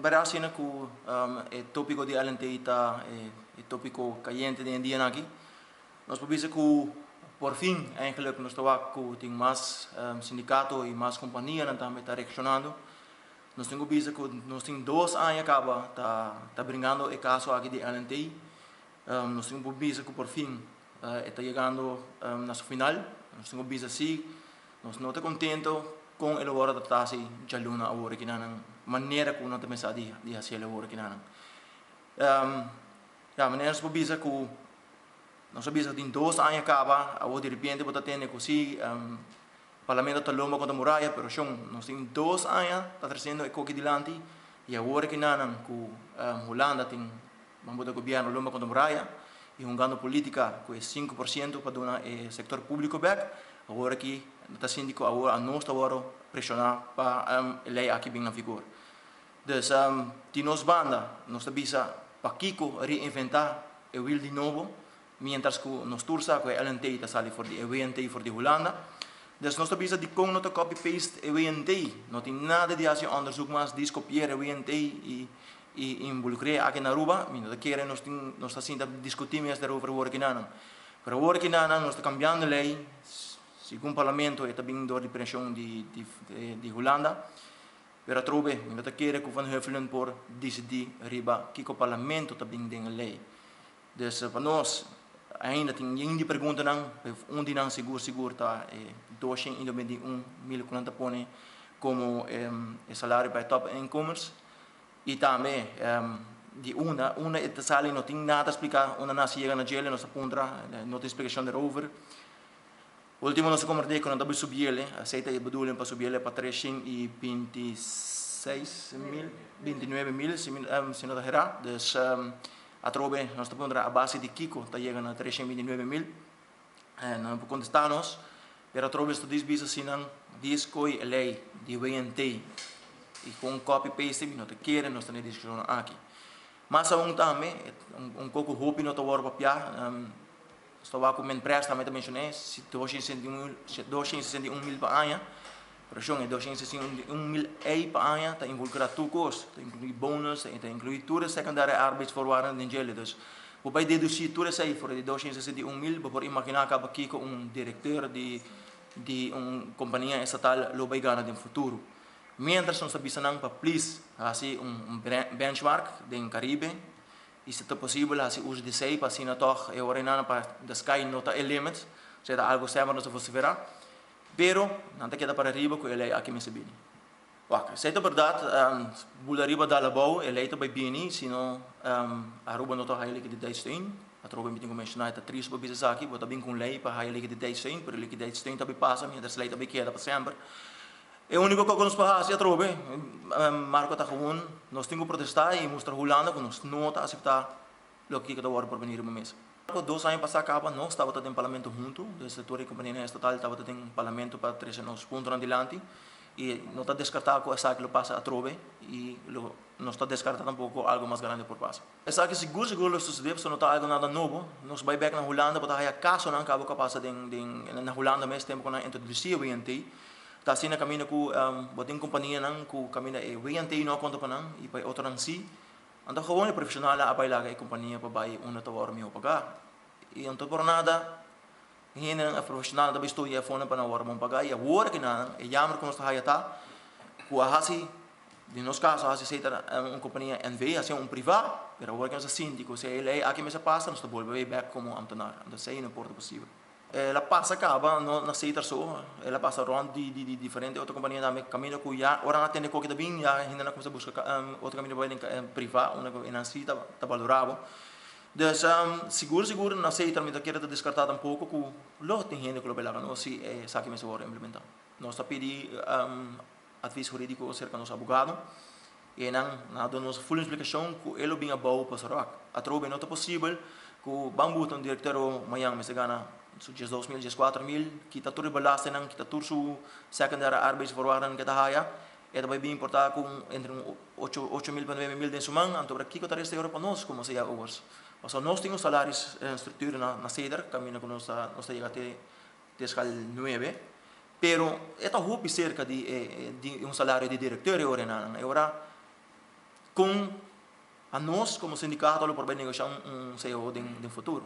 trabalhar assim com o tópico de alentita, o tópico caliente de dia aqui. Nós podemos que por fim, eigenlijk nós estamos com tem mais sindicato e mais companhia que também está reaccionando. Nós temos visto que nós temos 2 anos acaba tá brincando o caso aqui de alentei. Nós temos visto que por fim está chegando na sua final. Nós temos visto assim, nós não estamos contentos com a hora de tratar se já luna a hora que não maneira que nós também sabe de fazer a hora que não. Ja, maneira nós visto que nós sabemos que em 2 anos acaba, a de repente pode ter assim, o parlamento está longo contra a muralha, mas nós temos 2 anos está trazendo o que dilante e a hora que não que Holanda tem vamos o governo longo contra a muralha e jogando política com 5% para dar o setor público back, agora que está sendo que a nós está pressionar para a lei aqui bem na vigor. Então, de nós banda, nós sabemos para Kiko reinventar o will de novo, mientras que nós tursa com a LNT está sali for de EWNT for de Holanda. Dus nós sabemos de como não copy-paste EWNT, não tem nada de fazer onderzoek mas de copiar EWNT e involucrar aqui na Aruba, nós queremos nós está sendo discutir mais daarover hoor que não. Para hoor que não, nós está cambiando a lei, segundo o parlamento está vindo door de pressão de Holanda. Pero trobe, nós queremos que Van Huffelen por decidir riba que o parlamento está vindo a lei. Dus para nós ainda tem ninguém pergunta não, onde não seguro tá 221.000 põe como salário para top incomers e também de uma sala não tem nada a explicar, uma não chega na gel, nós aponta, não tem explicação daarover. Último nós acordei com a subir, aceita a bedoeling para subir para 326.000, se não errar, dus a trobe nós estamos a base de Kiko está chegando a 329.000 não vou contestar nós pero a trobe está diz assim não diz que a lei de WNT e com copy paste não te quer nós estamos discutindo aqui mas também pouco hope não estou a papiar estou a comentar presta também mencionei 261.000 para ano Pressão é 261.000 para ano, está involucrado tudo, está incluído bônus, está incluído tudo secundário arbeidsvoorwaarden de gelo. Dus, waarbij deduzir tudo isso aí, voor de 261.000, voor imaginar que aqui com diretor de companhia estatal lo vai ganhar no futuro. Mientras nós estamos para please, assim benchmark do Caribe, e se é possível, assim uso de sei para assim na toch, e ordenando para the sky nota el limit, se é algo sempre nós vamos ver. Pero nanti kita para riba ko elay aqui me sabini. Waka, sa ito verdade, bula riba da labaw, elay ito by bini, sino aruba no to hayali que de 10 a troba meeting mencionar ita 3 babisa sa aqui, bota bem com lei para hayali que de 10 pero lei que 10 tabi passa, mientras lei tabi queda para sempre. E o único que nos passa a trobe, Marco tá com nós temos que protestar e mostrar Holanda que nós não tá aceitar lo que kita war por venir uma mesa. 2 anos passados acaba, nós estávamos em parlamento junto, do setor de companhia estatal estava em parlamento para trazer nos pontos adiante e não está descartado que essa que passa a trove e não está descartado tampouco algo mais grande por passo. Essa que seguro suceder, se não está algo nada novo, nós vai back na Holanda para ter caso não acaba que passa na Holanda mesmo tempo quando introduzir o WNT, está assim na caminho com botem companhia não com caminho e WNT não conta para não e para outro não si. Então, gewoon de profissional a bailaga e companhia para bair to war meu pagar. E então por nada, hindi ng profissional da bisto ia fona para war mo pagar. E agora que na, e jammer que nós está hayata, ku hasi de nos caso hasi seita companhia NV, hasi privado, pero agora que nós síndico, se ele aqui me se passa, nós volve back como ambtenar. Então sei não porta possível. Ela passa acaba na seita só, ela passa round de diferente outra companhia da caminho que já ora na tende que bem já ainda na começa buscar outra caminho vai privado, uma que na cita tá valorado. Dus seguro na seita me quer descartar um pouco que lo tem gente que lo belaga não se sabe me se vai implementar. Nós tá pedir advies jurídico acerca dos advogado e não damos full explicação que ele bem abau para Sarawak. A trobe não é possível que o bambu tem diretor mayang me se gana sujes 2.000, 4.000, kita tur belasten ang kita tur su secundária arbeidsvoorwaarden kita haya, eta vai bem importar com entre 8.000 para 9.000 de sumang, anto para kiko tareste euro para nós como se hours. Mas nós temos salários estrutura na ceder, caminho que nós chega até escal 9, pero eta hope cerca de salário de diretor ora com a nós como sindicato para negociar CEO de futuro.